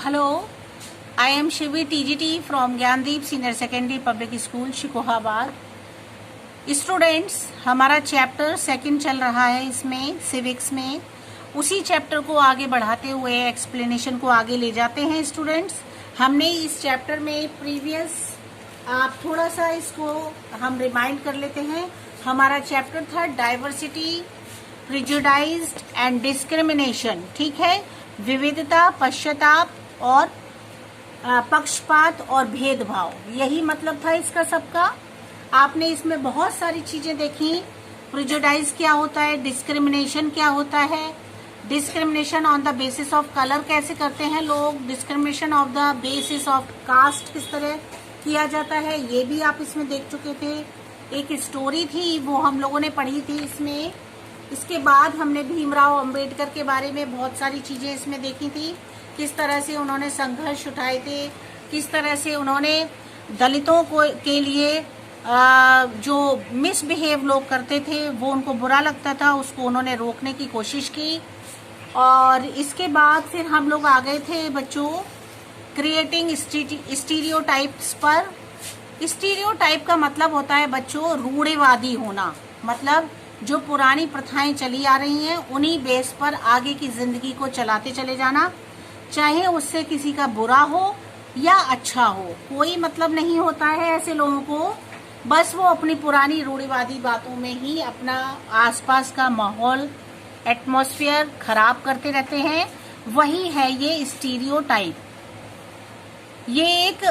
Hello, I am Shivi TGT from Gyandeep Senior Secondary Public School, Shikohabad. Students, हमारा chapter second चल रहा है इसमें सिविक्स में। उसी चैप्टर को आगे बढ़ाते हुए एक्सप्लेनेशन को आगे ले जाते हैं स्टूडेंट्स। हमने इस चैप्टर में प्रीवियस आप थोड़ा सा इसको हम रिमाइंड कर लेते हैं। हमारा चैप्टर था डाइवर्सिटी, प्रिजुडाइज्ड एंड डिस्क्रिमिनेशन। ठीक है, विविधता, पश्चाताप और पक्षपात और भेदभाव, यही मतलब था इसका सबका। आपने इसमें बहुत सारी चीजें देखी। प्रिजुडाइज क्या होता है, डिस्क्रिमिनेशन क्या होता है, discrimination on the basis of colour कैसे करते हैं लोग, discrimination of the basis of caste किस तरह किया जाता है, ये भी आप इसमें देख चुके थे। एक स्टोरी थी, वो हम लोगों ने पढ़ी थी इसमें। इसके बाद हमने भीमराव अंबेडकर के बारे में बहुत सारी चीजें इसमें देखी थी, किस तरह से उन्होंने संघर्ष उठाए थे, किस तरह से उन्होंने दलितों को के लिए जो मिसबिहेव लोग करते थे, वो उनको बुरा लगता था, उसको उन्होंने रोकने की कोशिश की। और इसके बाद फिर हम लोग आ गए थे बच्चों क्रिएटिंग स्टीरियोटाइप्स पर। स्टीरियोटाइप का मतलब होता है बच्चों रूढ़िवादी होना, मतलब जो पुरानी प्रथाएं चली आ रही हैं उन्हीं बेस पर आगे की जिंदगी को चलाते चले जाना, चाहे उससे किसी का बुरा हो या अच्छा हो, कोई मतलब नहीं होता है ऐसे लोगों को। बस वो अपनी पुरानी रूढ़िवादी बातों में ही अपना आसपास का माहौल, एटमॉस्फेयर खराब करते रहते हैं। वही है ये स्टीरियोटाइप। ये एक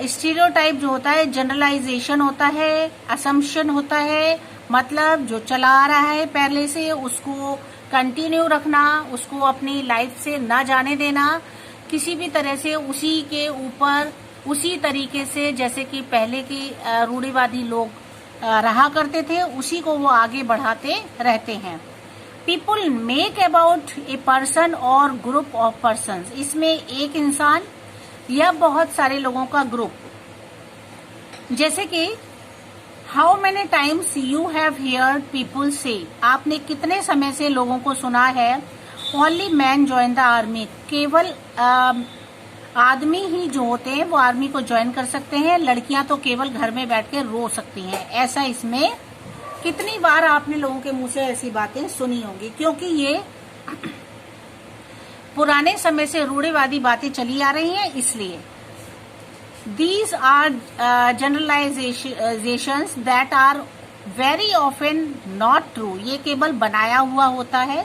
स्टीरियोटाइप जो होता है जनरलाइजेशन होता है, असम्पशन होता है, मतलब जो चला आ रहा है पहले से उसको कंटिन्यू रखना, उसको अपनी लाइफ से ना जाने देना, किसी भी तरह से उसी के ऊपर उसी तरीके से जैसे कि पहले के रूढ़िवादी लोग रहा करते थे, उसी को वो आगे बढ़ाते रहते हैं। People make about a person और ग्रुप ऑफ पर्सन्स, इसमें एक इंसान या बहुत सारे लोगों का ग्रुप। जैसे कि how many times you have heard people से, आपने कितने समय से लोगों को सुना है only man join the army, केवल आदमी ही जो होते हैं वो आर्मी को ज्वाइन कर सकते हैं, लड़कियां तो केवल घर में बैठ के रो सकती हैं। ऐसा इसमें कितनी बार आपने लोगों के मुंह से ऐसी बातें सुनी होंगी, क्योंकि ये पुराने समय से रूढ़िवादी बातें चली आ रही हैं, इसलिए। These are generalizations that are very often not true. ये केवल बनाया हुआ होता है,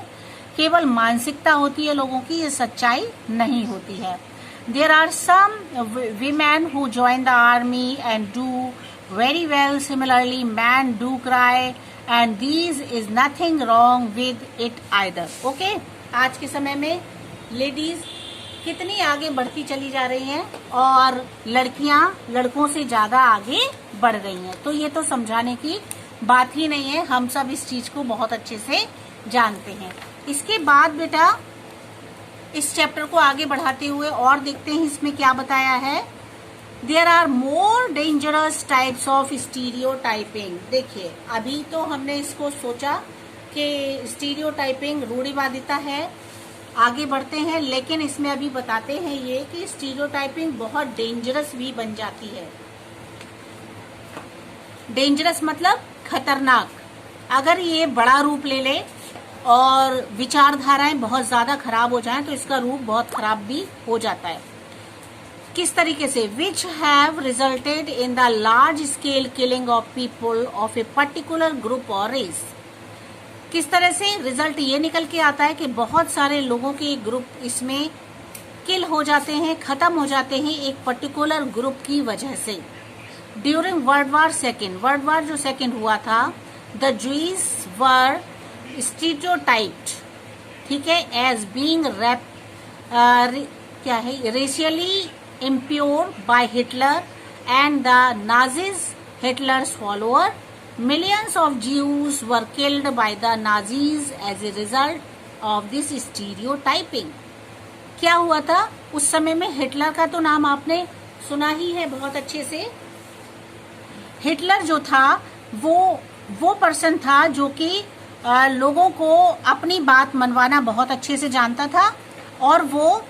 केवल मानसिकता होती है लोगों की, ये सच्चाई नहीं होती है। There are some women who join the army and do very well. Similarly, men do cry and these is nothing wrong with it either. Okay? आज के समय में लेडीज कितनी आगे बढ़ती चली जा रही हैं और लड़कियां लड़कों से ज्यादा आगे बढ़ रही हैं, तो ये तो समझाने की बात ही नहीं है, हम सब इस चीज को बहुत अच्छे से जानते हैं। इसके बाद बेटा इस चैप्टर को आगे बढ़ाते हुए और देखते हैं इसमें क्या बताया है। There are more dangerous types of stereotyping. देखिए, अभी तो हमने इसको सोचा कि स्टीरियोटाइपिंग रूढ़िवादिता है, आगे बढ़ते हैं, लेकिन इसमें अभी बताते हैं ये कि स्टीरियोटाइपिंग बहुत डेंजरस भी बन जाती है। डेंजरस मतलब खतरनाक। अगर ये बड़ा रूप ले ले और विचारधाराएं बहुत ज्यादा खराब हो जाएं तो इसका रूप बहुत खराब भी हो जाता है। किस तरीके से? Which have resulted in the large scale killing of people of a particular group और रेस। किस तरह से रिजल्ट ये निकल के आता है कि बहुत सारे लोगों के ग्रुप इसमें किल हो जाते हैं, खत्म हो जाते हैं एक पर्टिकुलर ग्रुप की वजह से। ड्यूरिंग वर्ल्ड वार जो सेकेंड हुआ था, द जूइज वर स्टीरियोटाइप्ड, ठीक है, एज बीइंग क्या है, racially impure by Hitler and the Nazis, Hitler's follower. Millions of Jews were killed by the Nazis as a result of this stereotyping. क्या हुआ था उस समय में? हिटलर का तो नाम आपने सुना ही है बहुत अच्छे से। हिटलर जो था वो पर्सन था जो कि लोगों को अपनी बात मनवाना बहुत अच्छे से जानता था, और वो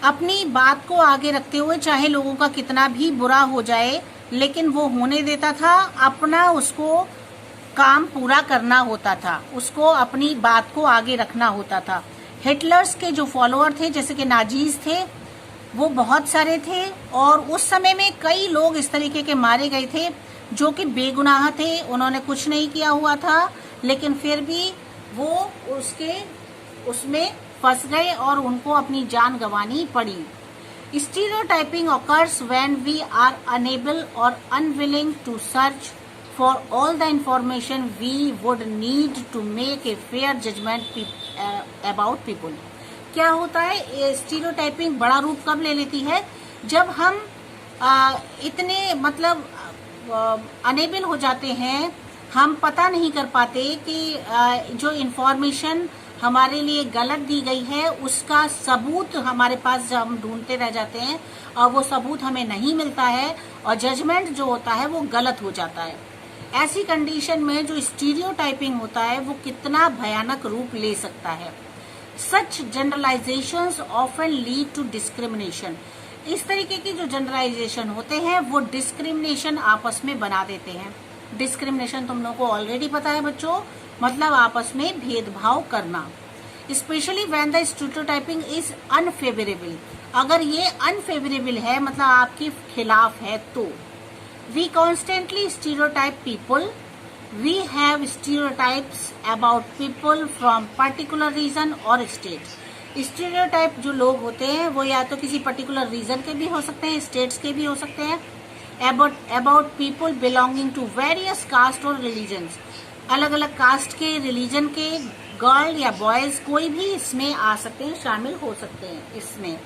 अपनी बात को आगे रखते हुए चाहे लोगों का कितना भी बुरा हो जाए लेकिन वो होने देता था, अपना उसको काम पूरा करना होता था, उसको अपनी बात को आगे रखना होता था। हिटलर्स के जो फॉलोअर थे जैसे कि नाजीज थे वो बहुत सारे थे और उस समय में कई लोग इस तरीके के मारे गए थे जो कि बेगुनाह थे, उन्होंने कुछ नहीं किया हुआ था लेकिन फिर भी वो उसमें फंस गए और उनको अपनी जान गंवानी पड़ी। Stereotyping occurs when we are unable or unwilling to search for all the information we would need to make a fair judgment about people. क्या होता है स्टीरियोटाइपिंग बड़ा रूप कब ले लेती है? जब हम इतने मतलब अनेबल हो जाते हैं, हम पता नहीं कर पाते कि जो इंफॉर्मेशन हमारे लिए गलत दी गई है उसका सबूत हमारे पास जब हम ढूंढते रह जाते हैं और वो सबूत हमें नहीं मिलता है और जजमेंट जो होता है वो गलत हो जाता है। ऐसी कंडीशन में जो स्टीरियोटाइपिंग होता है वो कितना भयानक रूप ले सकता है। Such generalisations often lead to discrimination. इस तरीके की जो जनरलाइजेशन होते हैं वो डिस्क्रिमिनेशन आपस में बना देते हैं। डिस्क्रिमिनेशन तुम लोगों को ऑलरेडी पता है बच्चों, मतलब आपस में भेदभाव करना। Specially when the stereotyping is unfavourable. अगर ये अनफेवरेबल है मतलब आपके खिलाफ है तो we constantly stereotype people. We have stereotypes about people from particular region और स्टेट। स्टीरियोटाइप जो लोग होते हैं वो या तो किसी पर्टिकुलर रीजन के भी हो सकते हैं, स्टेट्स के भी हो सकते हैं। about people belonging to various caste और religions। अलग अलग कास्ट के, रिलीजन के गर्ल या बॉयज कोई भी इसमें आ सकते हैं, शामिल हो सकते हैं इसमें।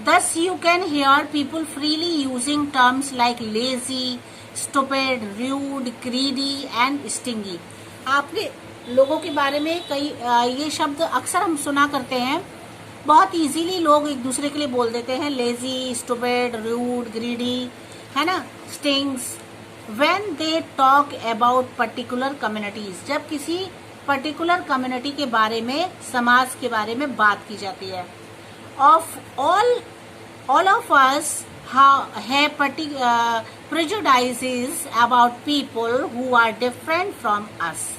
Thus you can hear people freely using terms like lazy, stupid, rude, greedy and stingy। आपने लोगों के बारे में कई ये शब्द अक्सर हम सुना करते हैं, बहुत इजीली लोग एक दूसरे के लिए बोल देते हैं, लेजी, स्टूपिड, रूड, ग्रीडी, है ना, stings. When they talk about particular communities, जब किसी पर्टिकुलर कम्युनिटी के बारे में, समाज के बारे में बात की जाती है। all of us have prejudices about people who are different from us।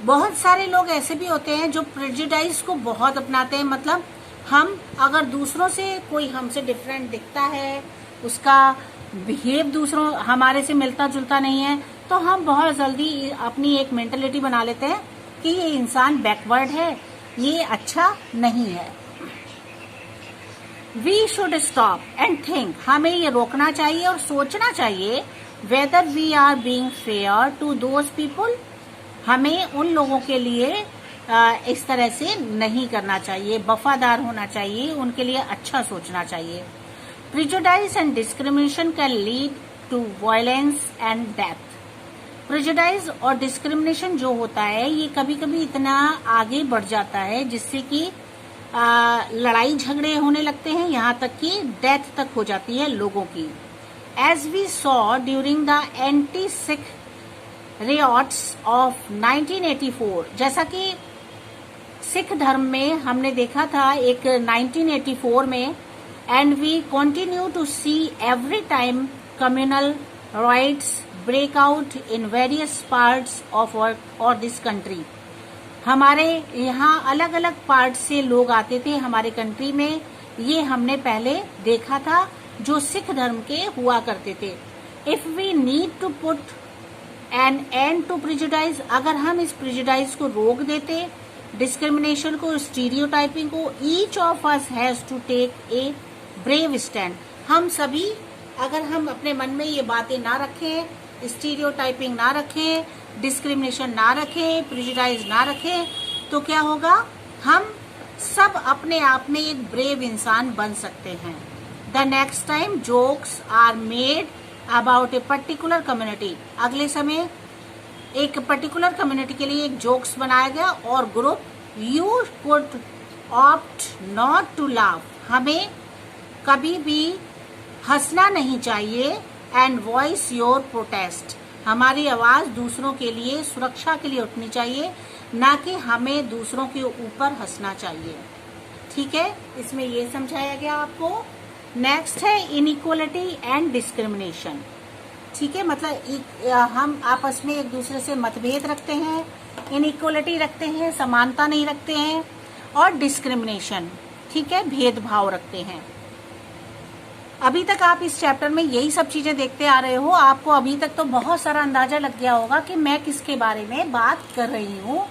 बहुत सारे लोग ऐसे भी होते हैं जो प्रेजुडाइज को बहुत अपनाते हैं, मतलब हम अगर दूसरों से कोई हमसे डिफरेंट दिखता है, उसका बिहेव दूसरों हमारे से मिलता जुलता नहीं है, तो हम बहुत जल्दी अपनी एक मेंटेलिटी बना लेते हैं कि ये इंसान बैकवर्ड है, ये अच्छा नहीं है। We should stop and think. हमें ये रोकना चाहिए और सोचना चाहिए whether we are being fair to those people. हमें उन लोगों के लिए इस तरह से नहीं करना चाहिए, वफादार होना चाहिए, उनके लिए अच्छा सोचना चाहिए। Prejudice and discrimination can lead to violence and death। Prejudice और डिस्क्रिमिनेशन जो होता है ये कभी कभी इतना आगे बढ़ जाता है जिससे कि लड़ाई झगड़े होने लगते हैं, यहाँ तक कि डेथ तक हो जाती है लोगों की। As we saw during the anti Sikh riots of 1984, जैसा कि सिख धर्म में हमने देखा था एक 1984 में, and we continue to see every time communal riots break out in various parts of or this country। हमारे यहाँ अलग अलग पार्ट से लोग आते थे हमारे कंट्री में, ये हमने पहले देखा था जो सिख धर्म के हुआ करते थे। If we need to put an end to prejudice, अगर हम इस prejudice को रोक देते, डिस्क्रिमिनेशन को, स्टीरियोटाइपिंग को, each of us has to take a brave stand. हम सभी अगर हम अपने मन में ये बातें ना रखें, स्टीरियोटाइपिंग ना रखें, डिस्क्रिमिनेशन ना रखें, प्रेजुडाइज ना रखें, तो क्या होगा, हम सब अपने आप में एक ब्रेव इंसान बन सकते हैं। The next time jokes are made about a particular community, अगले समय एक पर्टिकुलर कम्युनिटी के लिए एक जोक्स बनाया गया और group, you could opt not to laugh. हमें कभी भी हंसना नहीं चाहिए। एंड वॉइस योर प्रोटेस्ट, हमारी आवाज दूसरों के लिए, सुरक्षा के लिए उठनी चाहिए, ना कि हमें दूसरों के ऊपर हंसना चाहिए। ठीक है, इसमें ये समझाया गया आपको। नेक्स्ट है इनइक्वालिटी एंड डिस्क्रिमिनेशन। ठीक है, मतलब हम आपस में एक दूसरे से मतभेद रखते हैं, इनइक्वालिटी रखते हैं, समानता नहीं रखते हैं, और डिस्क्रिमिनेशन, ठीक है, भेदभाव रखते हैं। अभी तक आप इस चैप्टर में यही सब चीजें देखते आ रहे हो। आपको अभी तक तो बहुत सारा अंदाजा लग गया होगा कि मैं किसके बारे में बात कर रही हूँ,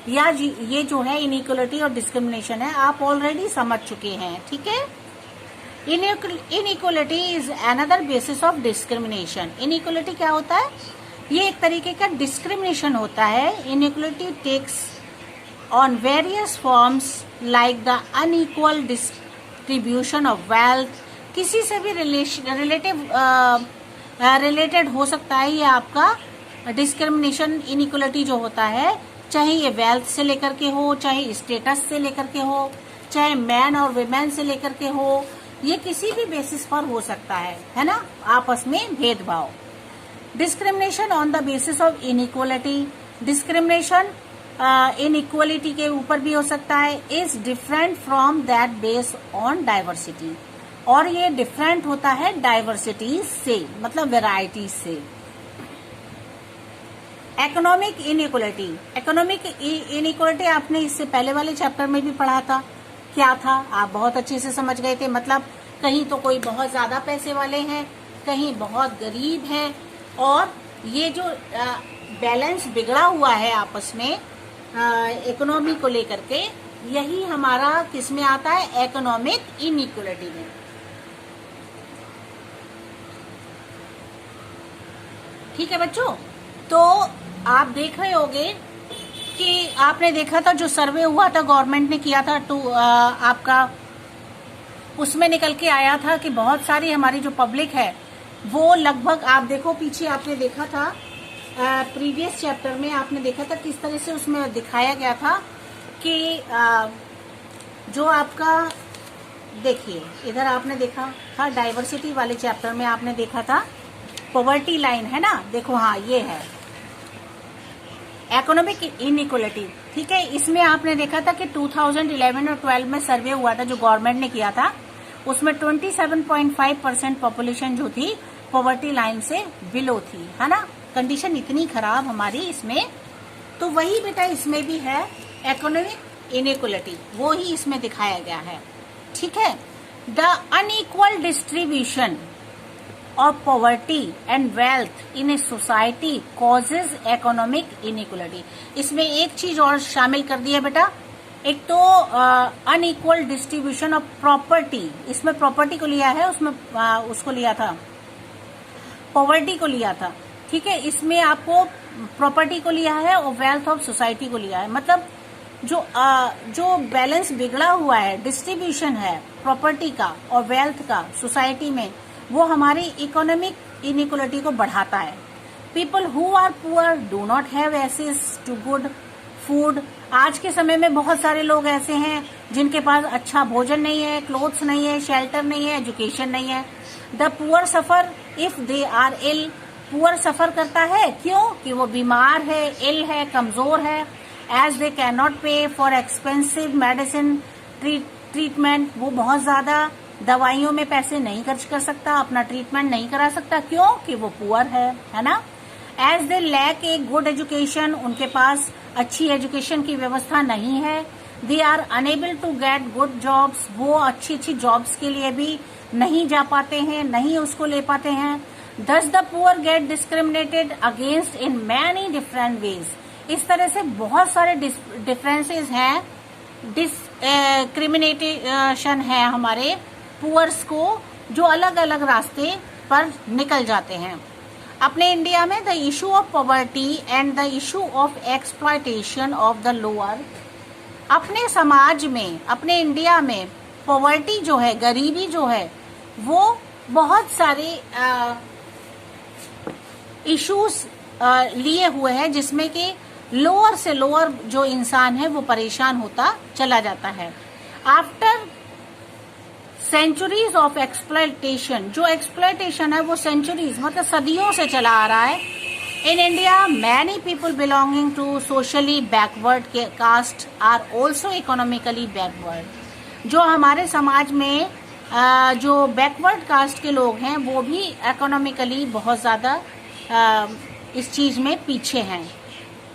या ये जो है इनइक्वालिटी और डिस्क्रिमिनेशन है, आप ऑलरेडी समझ चुके हैं। ठीक है, inequality is another basis of discrimination. Inequality क्या होता है? ये एक तरीके का डिस्क्रिमिनेशन होता है। Inequality takes on various forms like the unequal distribution of wealth. किसी से भी रिलेटेड हो सकता है ये आपका डिस्क्रिमिनेशन, इनइक्वालिटी जो होता है, चाहे ये वेल्थ से लेकर के हो, चाहे स्टेटस से लेकर के हो, चाहे मैन और वुमेन से लेकर के हो, ये किसी भी बेसिस पर हो सकता है ना, आपस में भेदभाव। Discrimination on the basis of inequality, discrimination inequality के ऊपर भी हो सकता है, is different from that base on diversity, और ये डिफरेंट होता है डाइवर्सिटी से, मतलब वेराइटी से। इकोनॉमिक इनइक्वालिटी, इकोनॉमिक इनइक्वालिटी आपने इससे पहले वाले चैप्टर में भी पढ़ा था। क्या था? आप बहुत अच्छे से समझ गए थे। मतलब कहीं तो कोई बहुत ज्यादा पैसे वाले हैं, कहीं बहुत गरीब है, और ये जो बैलेंस बिगड़ा हुआ है आपस में इकोनॉमी को लेकर के, यही हमारा किस में आता है? इकोनॉमिक इनइक्वालिटी में। ठीक है बच्चों, तो आप देख रहे होंगे कि आपने देखा था जो सर्वे हुआ था, गवर्नमेंट ने किया था आपका, उसमें निकल के आया था कि बहुत सारी हमारी जो पब्लिक है वो लगभग, आप देखो पीछे आपने देखा था प्रीवियस चैप्टर में, आपने देखा था किस तरह से उसमें दिखाया गया था कि जो आपका, देखिए इधर आपने देखा था डाइवर्सिटी वाले चैप्टर में, आपने देखा था पॉवर्टी लाइन है ना, देखो हाँ ये है इकोनॉमिक इनइक्वालिटी। ठीक है, इसमें आपने देखा था कि 2011 और 12 में सर्वे हुआ था जो गवर्नमेंट ने किया था, उसमें 27.5% पॉपुलेशन जो थी पॉवर्टी लाइन से बिलो थी, है ना। कंडीशन इतनी खराब हमारी इसमें, तो वही बेटा इसमें भी है इकोनॉमिक इनइक्वालिटी, वो ही इसमें दिखाया गया है। ठीक है, the unequal distribution of poverty and wealth in a society causes economic inequality। इसमें एक चीज और शामिल कर दी है बेटा, एक तो अनइक्वल डिस्ट्रीब्यूशन ऑफ प्रॉपर्टी, इसमें प्रॉपर्टी को लिया है, उसमें उसको लिया था, पॉवर्टी को लिया था। ठीक है, इसमें आपको प्रॉपर्टी को लिया है और वेल्थ ऑफ सोसाइटी को लिया है। मतलब जो बैलेंस बिगड़ा हुआ है, डिस्ट्रीब्यूशन है प्रॉपर्टी का और वेल्थ का सोसाइटी में, वो हमारी इकोनॉमिक इनइक्वालिटी को बढ़ाता है। People who are poor do not have access to good food. आज के समय में बहुत सारे लोग ऐसे हैं जिनके पास अच्छा भोजन नहीं है, क्लोथ्स नहीं है, शेल्टर नहीं है, एजुकेशन नहीं है। The poor suffer if they are ill. Poor suffer करता है क्यों? कि वो बीमार है, इल है, कमजोर है। एज दे कैन नॉट पे फॉर एक्सपेंसिव मेडिसिन ट्रीटमेंट, वो बहुत ज्यादा दवाइयों में पैसे नहीं खर्च कर सकता, अपना ट्रीटमेंट नहीं करा सकता, क्यों? कि वो पुअर है ना। As they lack a good education, उनके पास अच्छी एजुकेशन की व्यवस्था नहीं है। They are unable to get good jobs, वो अच्छी जॉब्स के लिए भी नहीं जा पाते हैं, नहीं उसको ले पाते हैं। Thus the poor get discriminated against in many different ways. इस तरह से बहुत सारे डिफरेंसेस हैं, डिस्क्रिमिनेशन है हमारे पुअर्स को, जो अलग अलग रास्ते पर निकल जाते हैं। अपने इंडिया में the issue of poverty and the issue of exploitation of the lower, अपने समाज में, अपने इंडिया में पॉवर्टी जो है, गरीबी जो है, वो बहुत सारे इश्यूज लिए हुए हैं, जिसमें कि लोअर से लोअर जो इंसान है वो परेशान होता चला जाता है। आफ्टर सेंचुरीज ऑफ एक्सप्लॉयटेशन, जो एक्सप्लॉयटेशन है वो सेंचुरीज मतलब सदियों से चला आ रहा है। In India many people belonging to socially backward caste are also economically backward. जो हमारे समाज में जो बैकवर्ड कास्ट के लोग हैं वो भी इकोनॉमिकली बहुत ज़्यादा इस चीज़ में पीछे हैं।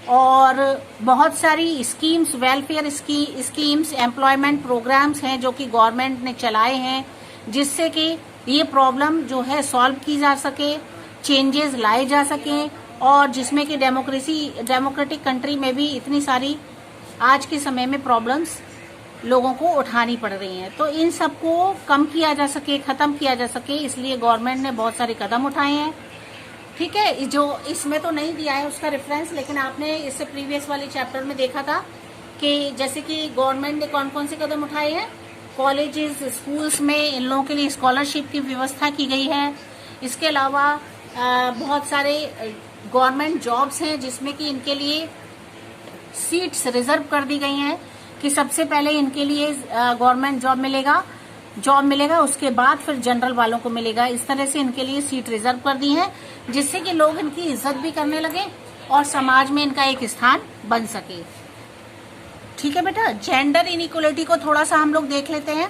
और बहुत सारी schemes, welfare schemes, employment programmes हैं जो कि गवर्नमेंट ने चलाए हैं, जिससे कि ये प्रॉब्लम जो है सॉल्व की जा सके, चेंजेस लाए जा सकें, और जिसमें कि डेमोक्रेटिक कंट्री में भी इतनी सारी आज के समय में प्रॉब्लम्स लोगों को उठानी पड़ रही हैं। तो इन सबको कम किया जा सके, खत्म किया जा सके, इसलिए गवर्नमेंट ने बहुत सारे कदम उठाए हैं। ठीक है, जो इसमें तो नहीं दिया है उसका रेफरेंस, लेकिन आपने इससे प्रीवियस वाले चैप्टर में देखा था कि जैसे कि गवर्नमेंट ने कौन कौन से कदम उठाए हैं। कॉलेजेस, स्कूल्स में इन लोगों के लिए स्कॉलरशिप की व्यवस्था की गई है। इसके अलावा बहुत सारे गवर्नमेंट जॉब्स हैं जिसमें कि इनके लिए सीट्स रिजर्व कर दी गई हैं कि सबसे पहले इनके लिए गवर्नमेंट जॉब मिलेगा, उसके बाद फिर जनरल वालों को मिलेगा। इस तरह से इनके लिए सीट रिजर्व कर दी है, जिससे कि लोग इनकी इज्जत भी करने लगे और समाज में इनका एक स्थान बन सके। ठीक है बेटा, जेंडर इनइक्वलिटी को थोड़ा सा हम लोग देख लेते हैं।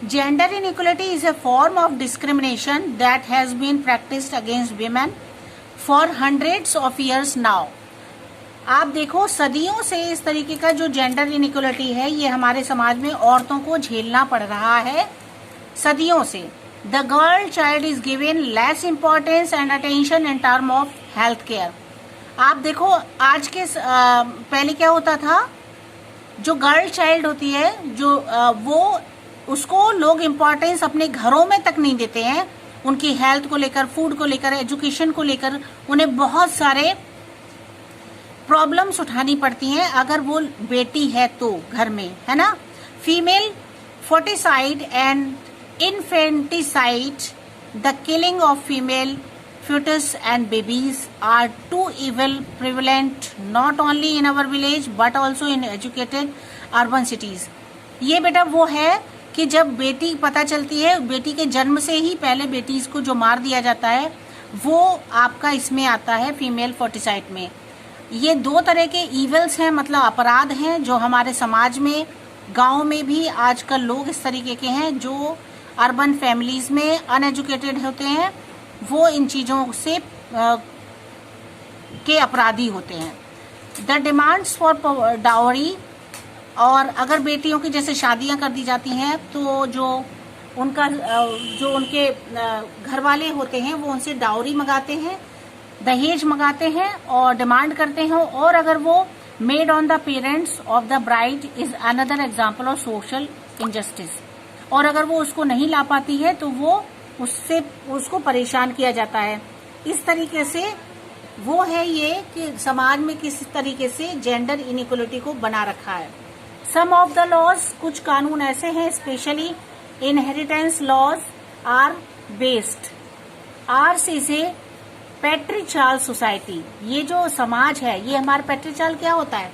Gender inequality is a form of discrimination that has been practised against women for hundreds of years now. आप देखो, सदियों से इस तरीके का जो जेंडर इनइक्वलिटी है ये हमारे समाज में औरतों को झेलना पड़ रहा है सदियों से। The girl child is given less importance and attention in term of health care. आप देखो, आज के पहले क्या होता था, जो गर्ल चाइल्ड होती है जो वो उसको लोग इम्पोर्टेंस अपने घरों में तक नहीं देते हैं। उनकी हेल्थ को लेकर, फूड को लेकर, एजुकेशन को लेकर उन्हें बहुत सारे प्रॉब्लम्स उठानी पड़ती हैं अगर वो बेटी है तो घर में, है ना। Female foeticide and infanticide, the killing of female fetus and babies are too evil prevalent not only in our village but also in educated urban cities। ये बेटा वो है कि जब बेटी पता चलती है, बेटी के जन्म से ही पहले बेटी को जो मार दिया जाता है वो आपका इसमें आता है फीमेल फोर्टिसाइड में। ये दो तरह के इवल्स हैं, मतलब अपराध हैं जो हमारे समाज में, गांव में भी आजकल लोग इस तरीके के हैं जो अर्बन फैमिलीज में अनएजुकेटेड होते हैं, वो इन चीज़ों से के अपराधी होते हैं। द डिमांड्स फॉर डावरी, और अगर बेटियों की जैसे शादियां कर दी जाती हैं तो जो उनके घर वाले होते हैं वो उनसे डावरी मंगाते हैं, दहेज मंगाते हैं और डिमांड करते हैं। और अगर वो made on the parents of the bride is another example of social injustice. और अगर वो उसको नहीं ला पाती है तो वो उसको परेशान किया जाता है। इस तरीके से वो है ये कि समाज में किस तरीके से जेंडर इनइक्वलिटी को बना रखा है। सम ऑफ द लॉज, कुछ कानून ऐसे हैं, specially inheritance laws are based. Ours is a patriarchal society. ये जो समाज है ये हमारा पैट्रिचाल क्या होता है,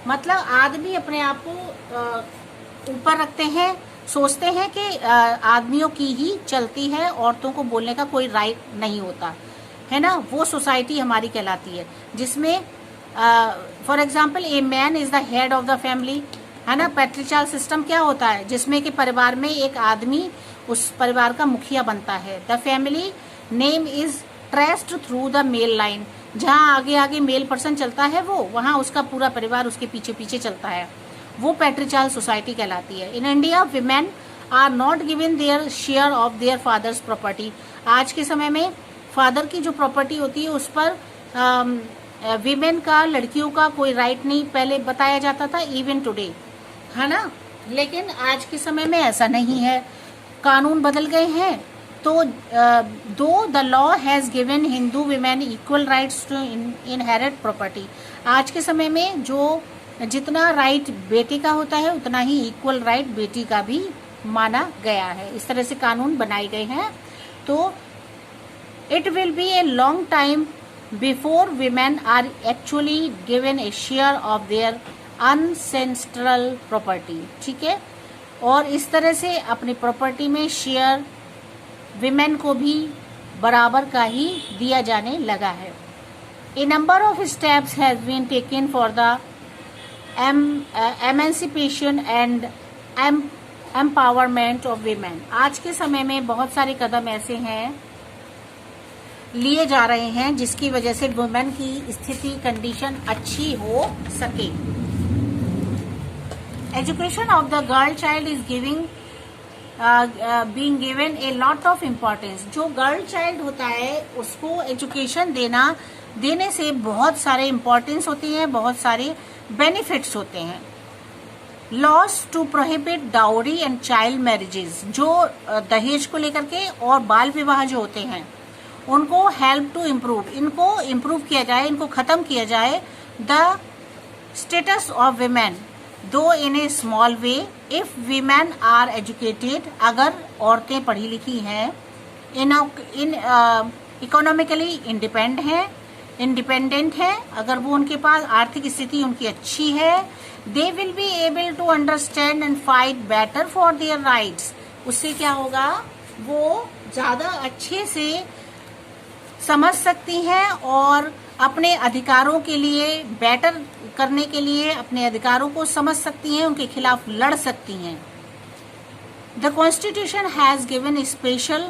मतलब आदमी अपने आप को ऊपर रखते हैं, सोचते हैं कि आदमियों की ही चलती है, औरतों को बोलने का कोई राइट नहीं होता है ना। वो सोसाइटी हमारी कहलाती है जिसमें for example a man is the head of the family, है ना। पैट्रिचाल सिस्टम क्या होता है, जिसमें कि परिवार में एक आदमी उस परिवार का मुखिया बनता है। The family name is traced through the male line. जहाँ आगे आगे मेल पर्सन चलता है वो, वहाँ उसका पूरा परिवार उसके पीछे पीछे चलता है, वो पैट्रिचाल सोसाइटी कहलाती है। In India women are not given their share of their father's property. आज के समय में फादर की जो प्रॉपर्टी होती है उस पर विमेन का, लड़कियों का कोई राइट नहीं पहले बताया जाता था, इवन टुडे, है ना। लेकिन आज के समय में ऐसा नहीं है, कानून बदल गए हैं। तो though the law has given Hindu women equal rights to inherit property. आज के समय में जो जितना राइट बेटे का होता है उतना ही इक्वल राइट बेटी का भी माना गया है। इस तरह से कानून बनाए गए हैं। तो it will be a long time before women are actually given a share of their ancestral property. ठीक है, और इस तरह से अपनी प्रॉपर्टी में शेयर विमेन को भी बराबर का ही दिया जाने लगा है। A number of steps has been taken for the emancipation and empowerment of women. आज के समय में बहुत सारे कदम ऐसे हैं लिए जा रहे हैं जिसकी वजह से वुमेन की स्थिति कंडीशन अच्छी हो सके। Education of the girl child is being given a lot of importance. जो गर्ल चाइल्ड होता है उसको एजुकेशन देने से बहुत सारे इम्पोर्टेंस होती है, बहुत सारे बेनिफिट्स होते हैं। Laws to prohibit dowry and child marriages, जो दहेज को लेकर के और बाल विवाह जो होते हैं उनको हेल्प टू इम्प्रूव, इनको इम्प्रूव किया जाए, इनको खत्म किया जाए। The status of women though in a small way if women are educated, अगर औरतें पढ़ी लिखी हैं, इन इकोनॉमिकली इंडिपेंडेंट है, अगर वो उनके पास आर्थिक स्थिति उनकी अच्छी है, they will be able to understand and fight better for their rights. उससे क्या होगा, वो ज्यादा अच्छे से समझ सकती हैं और अपने अधिकारों के लिए बेटर करने के लिए अपने अधिकारों को समझ सकती हैं, उनके खिलाफ लड़ सकती हैं। The constitution has given special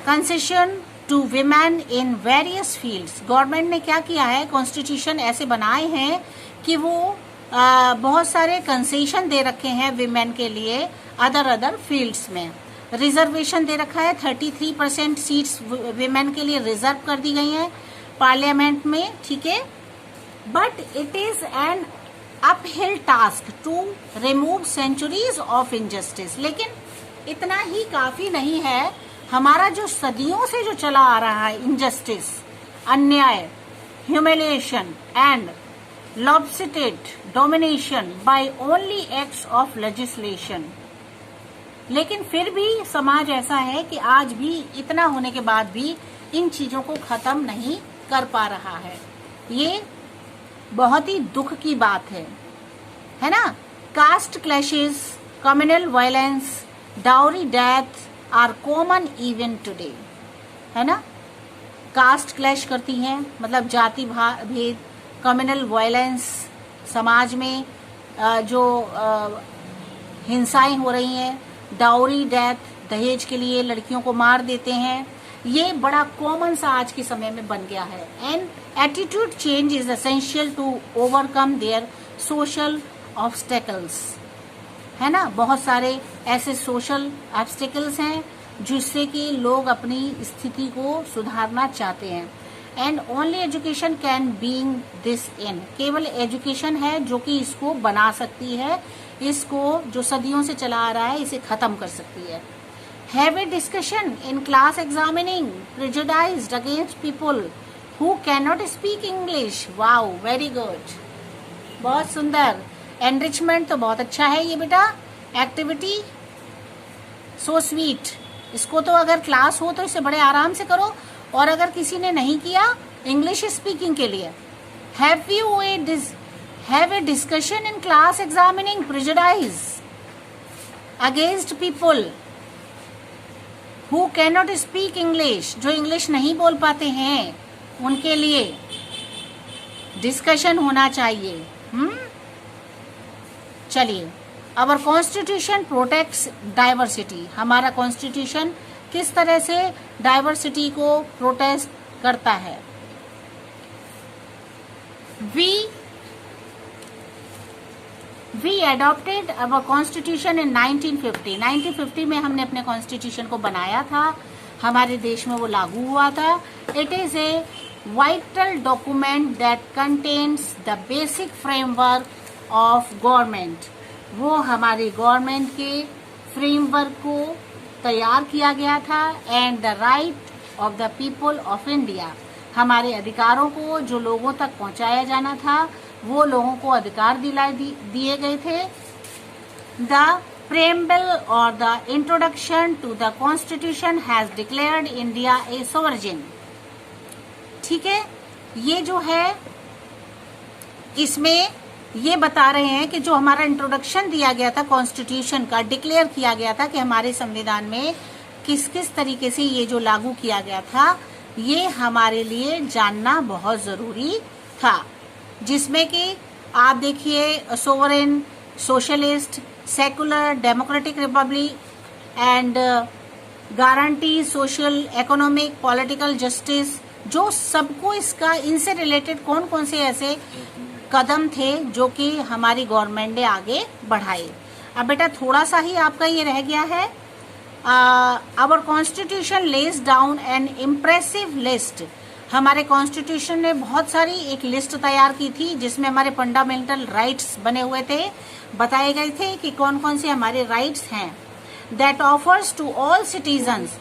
concession to women in various fields. Government ने क्या किया है, कॉन्स्टिट्यूशन ऐसे बनाए हैं कि वो बहुत सारे कंसेशन दे रखे हैं विमेन के लिए अदर फील्ड्स में। रिजर्वेशन दे रखा है, 33% सीट्स विमेन के लिए रिजर्व कर दी गई हैं पार्लियामेंट में, ठीक है। But it is an uphill task to remove centuries of injustice. लेकिन इतना ही काफी नहीं है, हमारा जो सदियों से जो चला आ रहा है इनजस्टिस, अन्याय, humiliation and lopsided domination by only acts of legislation. लेकिन फिर भी समाज ऐसा है कि आज भी इतना होने के बाद भी इन चीजों को खत्म नहीं कर पा रहा है। ये बहुत ही दुख की बात है ना। Caste clashes, communal violence, dowry death are common even today, है ना। कास्ट क्लैश करती हैं, मतलब जाति भेद, कम्युनल वायलेंस, समाज में जो हिंसाएं हो रही हैं, डाउरी डेथ, दहेज के लिए लड़कियों को मार देते हैं, ये बड़ा कॉमन सा आज के समय में बन गया है। And attitude change is essential to overcome their social obstacles, है ना। बहुत सारे ऐसे सोशल ऑब्स्टेकल्स हैं जिससे कि लोग अपनी स्थिति को सुधारना चाहते हैं। And only education can being this in, केवल एजुकेशन है जो कि इसको बना सकती है, इसको जो सदियों से चला आ रहा है इसे खत्म कर सकती है। Have a discussion in class examining prejudiced against people who can not speak English. Wow, very good, बहुत सुंदर। एनरिचमेंट तो बहुत अच्छा है ये बेटा, एक्टिविटी सो स्वीट। इसको तो अगर क्लास हो तो इसे बड़े आराम से करो, और अगर किसी ने नहीं किया इंग्लिश स्पीकिंग के लिए, have a discussion in class examining prejudice against people who cannot speak English, जो इंग्लिश नहीं बोल पाते हैं उनके लिए डिस्कशन होना चाहिए। चलिए, अवर कॉन्स्टिट्यूशन प्रोटेक्ट्स डाइवर्सिटी। हमारा कॉन्स्टिट्यूशन किस तरह से डाइवर्सिटी को प्रोटेक्ट करता है। We adopted our constitution in 1950. 1950 में हमने अपने कॉन्स्टिट्यूशन को बनाया था, हमारे देश में वो लागू हुआ था। It is a vital document that contains the basic framework of government. वो हमारी गवर्नमेंट के फ्रेमवर्क को तैयार किया गया था। And the right of the people of India, हमारे अधिकारों को जो लोगों तक पहुंचाया जाना था वो लोगों को अधिकार दिए गए थे। द प्रेम्बल और the introduction to the constitution has declared India a sovereign. ठीक है, ये जो है इसमें ये बता रहे हैं कि जो हमारा इंट्रोडक्शन दिया गया था कॉन्स्टिट्यूशन का, डिक्लेयर किया गया था कि हमारे संविधान में किस किस तरीके से ये जो लागू किया गया था, ये हमारे लिए जानना बहुत जरूरी था। जिसमें कि आप देखिए sovereign, socialist, secular democratic Republic and guarantee social economic political justice, जो सबको इसका इनसे रिलेटेड कौन कौन से ऐसे कदम थे जो कि हमारी गवर्नमेंट ने आगे बढ़ाए। अब बेटा थोड़ा सा ही आपका ये रह गया है। Our constitution lays down an impressive list. हमारे कॉन्स्टिट्यूशन ने बहुत सारी एक लिस्ट तैयार की थी जिसमें हमारे फंडामेंटल राइट्स बने हुए थे, बताए गए थे कि कौन कौन से हमारे राइट्स हैं। That offers to all citizens,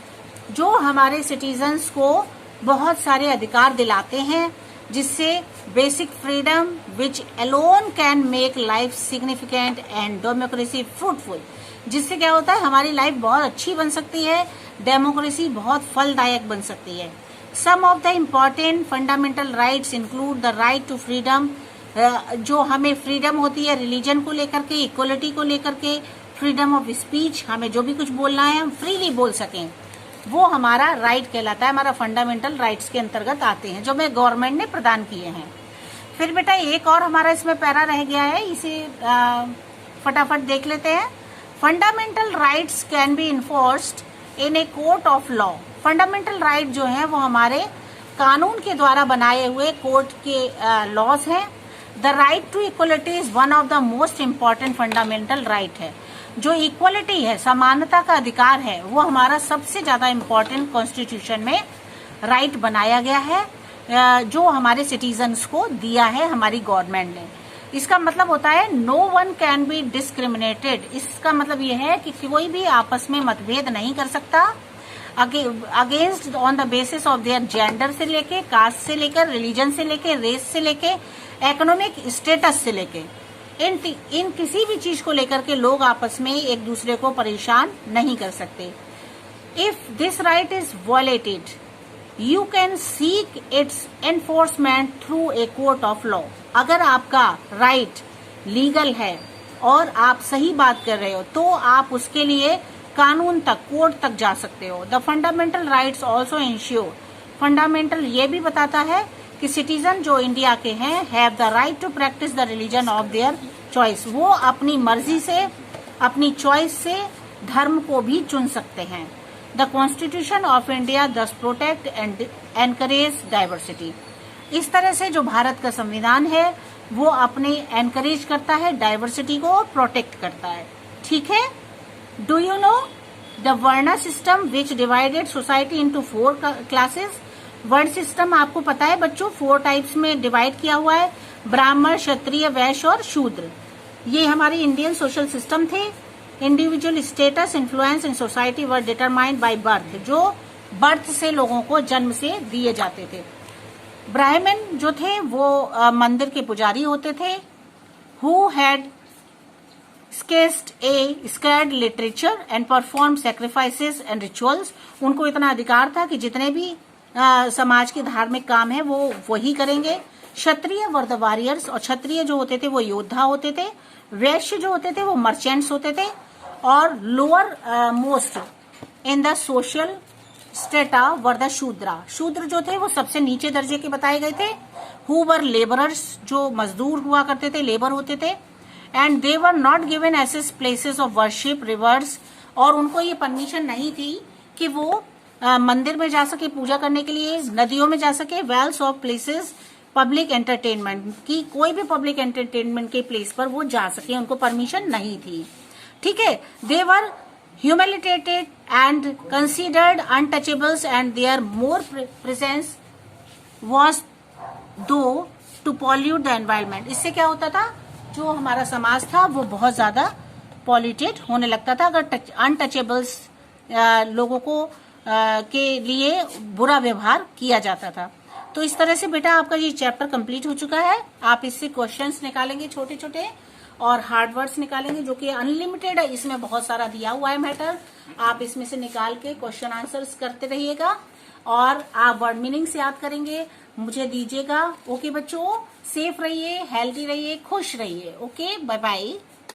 जो हमारे सिटीजन्स को बहुत सारे अधिकार दिलाते हैं, जिससे basic freedom which alone can make life significant and democracy fruitful, जिससे क्या होता है हमारी लाइफ बहुत अच्छी बन सकती है, डेमोक्रेसी बहुत फलदायक बन सकती है। Some of the important fundamental rights include the right to freedom, जो हमें फ्रीडम होती है रिलीजन को लेकर के, इक्वलिटी को लेकर के, फ्रीडम ऑफ स्पीच, हमें जो भी कुछ बोलना है हम फ्रीली बोल सकें, वो हमारा राइट कहलाता है, हमारा फंडामेंटल राइट्स के अंतर्गत आते हैं जो हमें गवर्नमेंट ने प्रदान किए हैं। फिर बेटा एक और हमारा इसमें पैरा रह गया है, इसे फटाफट देख लेते हैं। Fundamental rights can be enforced in a court of law. Fundamental right जो है वो हमारे कानून के द्वारा बनाए हुए कोर्ट के लॉज हैं। The right to equality is one of the most important fundamental right है। जो इक्वलिटी है, समानता का अधिकार है, वो हमारा सबसे ज्यादा इम्पोर्टेंट कॉन्स्टिट्यूशन में राइट बनाया गया है, जो हमारे सिटीजन्स को दिया है हमारी गवर्नमेंट ने। इसका मतलब होता है no one can be discriminated. इसका मतलब ये है कि कोई भी आपस में मतभेद नहीं कर सकता against on the basis of their gender से लेके, कास्ट से लेकर, रिलीजन से लेके, रेस से लेके, इकोनॉमिक स्टेटस से लेके, इन किसी भी चीज को लेकर के लोग आपस में एक दूसरे को परेशान नहीं कर सकते। If this right is violated you can seek it's enforcement through a court of law. अगर आपका राइट लीगल है और आप सही बात कर रहे हो तो आप उसके लिए कानून तक, कोर्ट तक जा सकते हो। The fundamental rights also ensure, fundamental ये भी बताता है कि सिटीजन जो इंडिया के हैं have the right to practise the religion of their choice. वो अपनी मर्जी से, अपनी चॉइस से धर्म को भी चुन सकते हैं। द कॉन्स्टिट्यूशन ऑफ इंडिया दस प्रोटेक्ट एंड एनकरेज डाइवर्सिटी। इस तरह से जो भारत का संविधान है वो अपने एनकरेज करता है, डाइवर्सिटी को प्रोटेक्ट करता है। ठीक है। डू यू नो द वर्ण system which divided society into 4 classes. वर्ण सिस्टम आपको पता है बच्चों 4 टाइप्स में डिवाइड किया हुआ है, ब्राह्मण, क्षत्रिय, वैश्य और शूद्र। ये हमारे इंडियन सोशल सिस्टम थे। Individual status influence in society were determined by birth, जो बर्थ से लोगों को जन्म से दिए जाते थे। ब्राह्मण जो थे वो मंदिर के पुजारी होते थे। Who had access a sacred literature and perform sacrifices and rituals. उनको इतना अधिकार था कि जितने भी समाज के धार्मिक काम है वो वही करेंगे। क्षत्रिय वर द वॉरियर्स, और क्षत्रिय जो होते थे वो योद्धा होते थे। वैश्य जो होते थे वो मर्चेंट्स होते थे। और lower most in the social strata were the Shudra. शूद्र जो थे वो सबसे नीचे दर्जे के बताए गए थे। हु वर लेबरर्स, जो मजदूर हुआ करते थे, लेबर होते थे। And they were not given access places of worship rivers, और उनको ये परमिशन नहीं थी कि वो मंदिर में जा सके पूजा करने के लिए, नदियों में जा सके, wells of places public entertainment की, कोई भी पब्लिक एंटरटेनमेंट के प्लेस पर वो जा सके, उनको परमिशन नहीं थी। ठीक है। दे वर humiliated and considered untouchables and their more presence was though to pollute the environment। इससे क्या होता था, जो हमारा समाज था वो बहुत ज्यादा पॉल्यूटेड होने लगता था अगर अनटचेबल्स लोगों को के लिए बुरा व्यवहार किया जाता था। तो इस तरह से बेटा आपका ये चैप्टर कंप्लीट हो चुका है। आप इससे क्वेश्चंस निकालेंगे छोटे छोटे और हार्ड वर्ड्स निकालेंगे, जो कि अनलिमिटेड है, इसमें बहुत सारा दिया हुआ है मैटर। आप इसमें से निकाल के क्वेश्चन आंसर्स करते रहिएगा और आप वर्ड मीनिंग्स याद करेंगे, मुझे दीजिएगा। ओके बच्चों, सेफ रहिए, हेल्दी रहिए, खुश रहिए। Okay, bye bye.